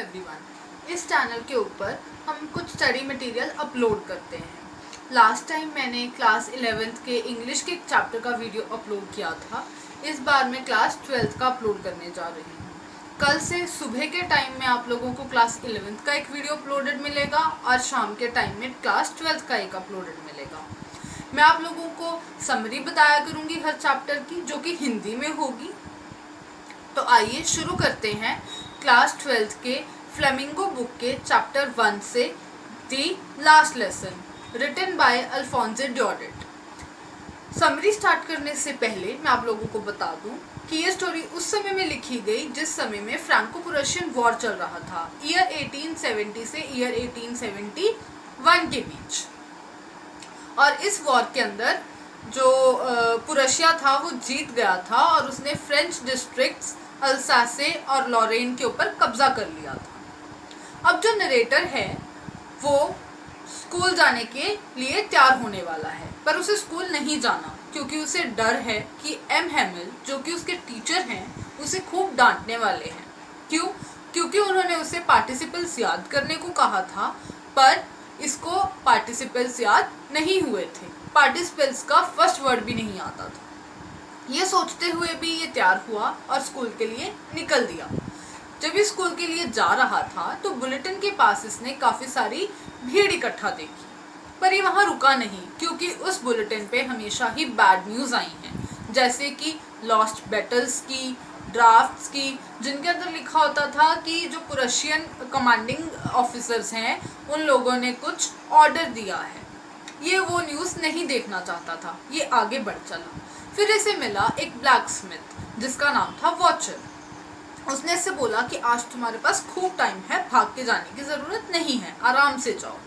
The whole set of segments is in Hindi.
एवरीवन, इस चैनल के ऊपर हम कुछ स्टडी मटेरियल अपलोड करते हैं। लास्ट टाइम मैंने क्लास 11th के इंग्लिश के एक चैप्टर का वीडियो अपलोड किया था। इस बार मैं क्लास 12th का अपलोड करने जा रही हूँ। कल से सुबह के टाइम में आप लोगों को क्लास 11th का एक वीडियो अपलोडेड मिलेगा और शाम के टाइम में क्लास 12th का एक अपलोडेड मिलेगा। मैं आप लोगों को समरी बताया करूँगी हर चैप्टर की, जो कि हिंदी में होगी। तो आइए शुरू करते हैं क्लास 12th के फ्लेमिंगो बुक के चैप्टर 1 से the last lesson, written by Alphonse Daudet. Summary start करने से पहले मैं आप लोगों को बता दूं कि ये स्टोरी उस समय में लिखी गई जिस समय में फ्रैंको-प्रुशियन वॉर चल रहा था, ईयर 1870 से ईयर 1871 के बीच। और इस वॉर के अंदर जो पुरशिया था वो जीत गया था और उसने फ्रेंच डिस्ट्रिक्ट्स अल्सासे और लॉरेन के ऊपर कब्जा कर लिया था। अब जो नरेटर है वो स्कूल जाने के लिए तैयार होने वाला है, पर उसे स्कूल नहीं जाना क्योंकि उसे डर है कि एम हेमिल जो कि उसके टीचर हैं उसे खूब डांटने वाले हैं। क्यों? क्योंकि उन्होंने उसे पार्टिसिपल्स याद करने को कहा था, पर इसको पार्टिसिपल्स याद नहीं हुए थे। पार्टिसिपल्स का फर्स्ट वर्ड भी नहीं आता था। ये सोचते हुए भी ये तैयार हुआ और स्कूल के लिए निकल दिया। जब ये स्कूल के लिए जा रहा था तो बुलेटिन के पास इसने काफ़ी सारी भीड़ इकट्ठा देखी, पर ये वहाँ रुका नहीं क्योंकि उस बुलेटिन पे हमेशा ही बैड न्यूज़ आई हैं, जैसे कि लॉस्ट बैटल्स की, ड्राफ्ट्स की, जिनके अंदर लिखा होता था कि जो पुरशियन कमांडिंग ऑफिसर्स हैं उन लोगों ने कुछ ऑर्डर दिया है। ये वो न्यूज़ नहीं देखना चाहता था, ये आगे बढ़ चला। फिर इसे मिला एक ब्लैक स्मिथ जिसका नाम था वॉचर। उसने इससे बोला कि आज तुम्हारे पास खूब टाइम है, भाग के जाने की ज़रूरत नहीं है, आराम से जाओ।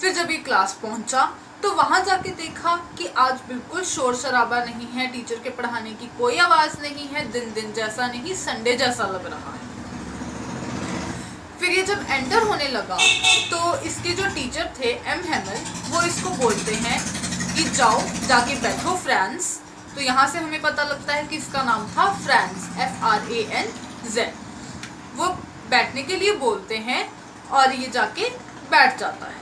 फिर जब ये क्लास पहुंचा तो वहां जाके देखा कि आज बिल्कुल शोर शराबा नहीं है, टीचर के पढ़ाने की कोई आवाज़ नहीं है, दिन जैसा नहीं, संडे जैसा लग रहा है। फिर ये जब एंटर होने लगा तो इसके जो टीचर थे एम हेमिल, वो इसको बोलते हैं कि जाओ जाके बैठो फ्रांस। तो यहाँ से हमें पता लगता है कि इसका नाम था फ्रांस, FRANZ। वो बैठने के लिए बोलते हैं और ये जाके बैठ जाता है।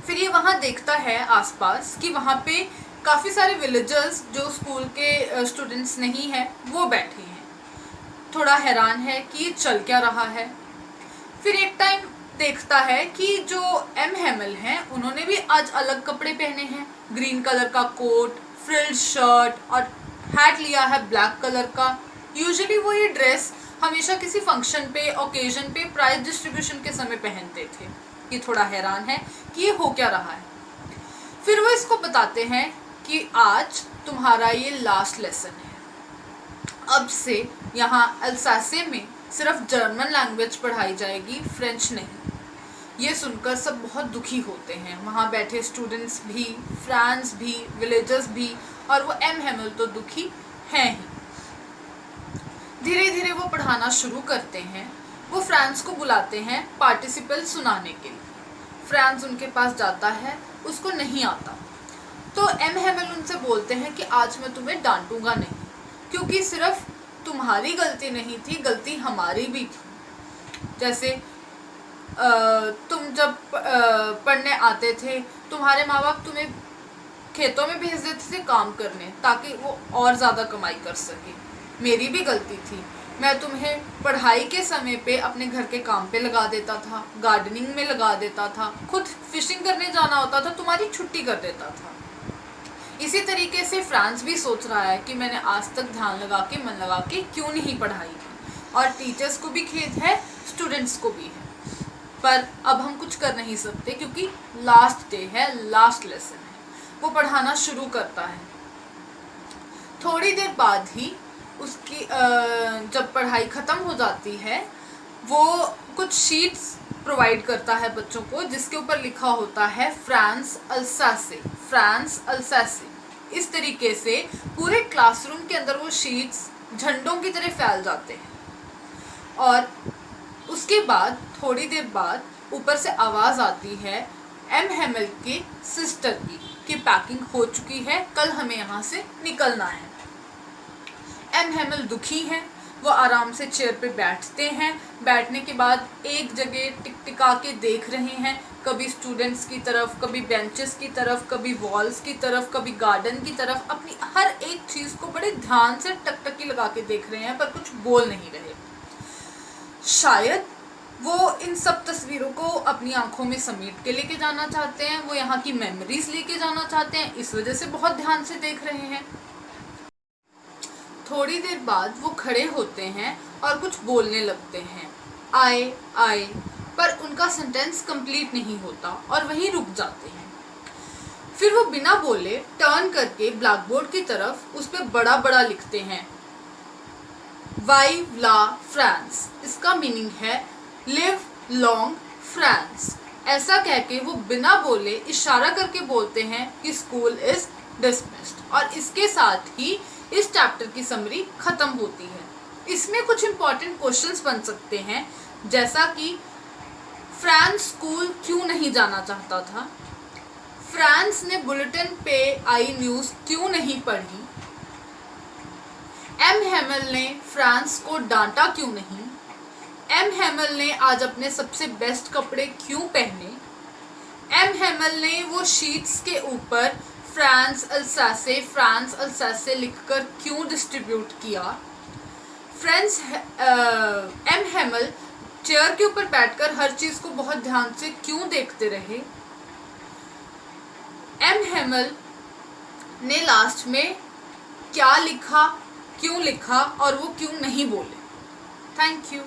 फिर ये वहाँ देखता है आसपास कि वहाँ पे काफ़ी सारे विलेजर्स जो स्कूल के स्टूडेंट्स नहीं हैं वो बैठे हैं। थोड़ा हैरान है कि ये चल क्या रहा है। फिर एक टाइम देखता है कि जो एम हेमिल हैं उन्होंने भी आज अलग कपड़े पहने हैं, ग्रीन कलर का कोट, फ्रिल्ड शर्ट और हैट लिया है ब्लैक कलर का। यूजुअली वो ये ड्रेस हमेशा किसी फंक्शन पे, ओकेजन पे, प्राइज डिस्ट्रीब्यूशन के समय पहनते थे। ये थोड़ा हैरान है कि ये हो क्या रहा है। फिर वो इसको बताते हैं कि आज तुम्हारा ये लास्ट लेसन है। अब से यहाँ अल्सासे में सिर्फ जर्मन लैंग्वेज पढ़ाई जाएगी, फ्रेंच नहीं। ये सुनकर सब बहुत दुखी होते हैं, वहाँ बैठे स्टूडेंट्स भी, फ्रांस भी, विलेजर्स भी, और वो एम हेमिल तो दुखी हैं ही। धीरे धीरे वो पढ़ाना शुरू करते हैं। वो फ्रांस को बुलाते हैं पार्टिसिपल सुनाने के लिए। फ्रांस उनके पास जाता है, उसको नहीं आता। तो एम हेमिल उनसे बोलते हैं कि आज मैं तुम्हें डांटूंगा नहीं, क्योंकि सिर्फ तुम्हारी गलती नहीं थी, गलती हमारी भी थी। जैसे तुम जब पढ़ने आते थे, तुम्हारे माँ बाप तुम्हें खेतों में भेज देते थे काम करने ताकि वो और ज़्यादा कमाई कर सके। मेरी भी गलती थी, मैं तुम्हें पढ़ाई के समय पे अपने घर के काम पे लगा देता था, गार्डनिंग में लगा देता था, खुद फिशिंग करने जाना होता था, तुम्हारी छुट्टी कर देता था। इसी तरीके से फ्रांस भी सोच रहा है कि मैंने आज तक ध्यान लगा के, मन लगा के क्यों नहीं पढ़ाई की, और टीचर्स को भी खेद है, स्टूडेंट्स को भी है। पर अब हम कुछ कर नहीं सकते क्योंकि लास्ट डे है, लास्ट लेसन है। वो पढ़ाना शुरू करता है। थोड़ी देर बाद ही उसकी जब पढ़ाई ख़त्म हो जाती है, वो कुछ शीट्स प्रोवाइड करता है बच्चों को जिसके ऊपर लिखा होता है फ्रांस अल्सासे, फ्रांस अल्सासे। इस तरीके से पूरे क्लासरूम के अंदर वो शीट्स झंडों की तरह फैल जाते हैं। और उसके बाद थोड़ी देर बाद ऊपर से आवाज़ आती है एम हेमिल की सिस्टर की कि पैकिंग हो चुकी है, कल हमें यहाँ से निकलना है। एम हेमिल दुखी हैं, वो आराम से चेयर पे बैठते हैं। बैठने के बाद एक जगह टिकटिका के देख रहे हैं, कभी स्टूडेंट्स की तरफ, कभी बेंचेस की तरफ, कभी वॉल्स की तरफ, कभी गार्डन की तरफ। अपनी हर एक चीज़ को बड़े ध्यान से टकटकी लगा के देख रहे हैं, पर कुछ बोल नहीं रहे। शायद वो इन सब तस्वीरों को अपनी आंखों में समेट के लेके जाना चाहते हैं, वो यहाँ की मेमोरीज लेके जाना चाहते हैं, इस वजह से बहुत ध्यान से देख रहे हैं। थोड़ी देर बाद वो खड़े होते हैं और कुछ बोलने लगते हैं, आए आए, पर उनका सेंटेंस कंप्लीट नहीं होता और वहीं रुक जाते हैं। फिर वो बिना बोले टर्न करके ब्लैक बोर्ड की तरफ उस पर बड़ा बड़ा लिखते हैं, वाइव ला फ्रांस। इसका मीनिंग है लिव लॉन्ग फ्रांस। ऐसा कह के वो बिना बोले इशारा करके बोलते हैं कि स्कूल इज डिसमिस्ड, और इसके साथ ही इस चैप्टर की समरी खत्म होती है। इसमें कुछ इंपॉर्टेंट क्वेश्चंस बन सकते हैं, जैसा कि फ्रांस स्कूल क्यों नहीं जाना चाहता था, फ्रांस ने बुलेटिन पे आई न्यूज़ क्यों नहीं पढ़ी, एम हेमल ने फ्रांस को डांटा क्यों नहीं, एम हेमल ने आज अपने सबसे बेस्ट कपड़े क्यों पहने, एम हेमल ने वो शीट्स के ऊपर फ्रांस अल्सासे लिखकर क्यों डिस्ट्रीब्यूट किया, एम हेमल चेयर के ऊपर बैठकर हर चीज़ को बहुत ध्यान से क्यों देखते रहे, एम हेमल ने लास्ट में क्या लिखा, क्यों लिखा और वो क्यों नहीं बोले। Thank you.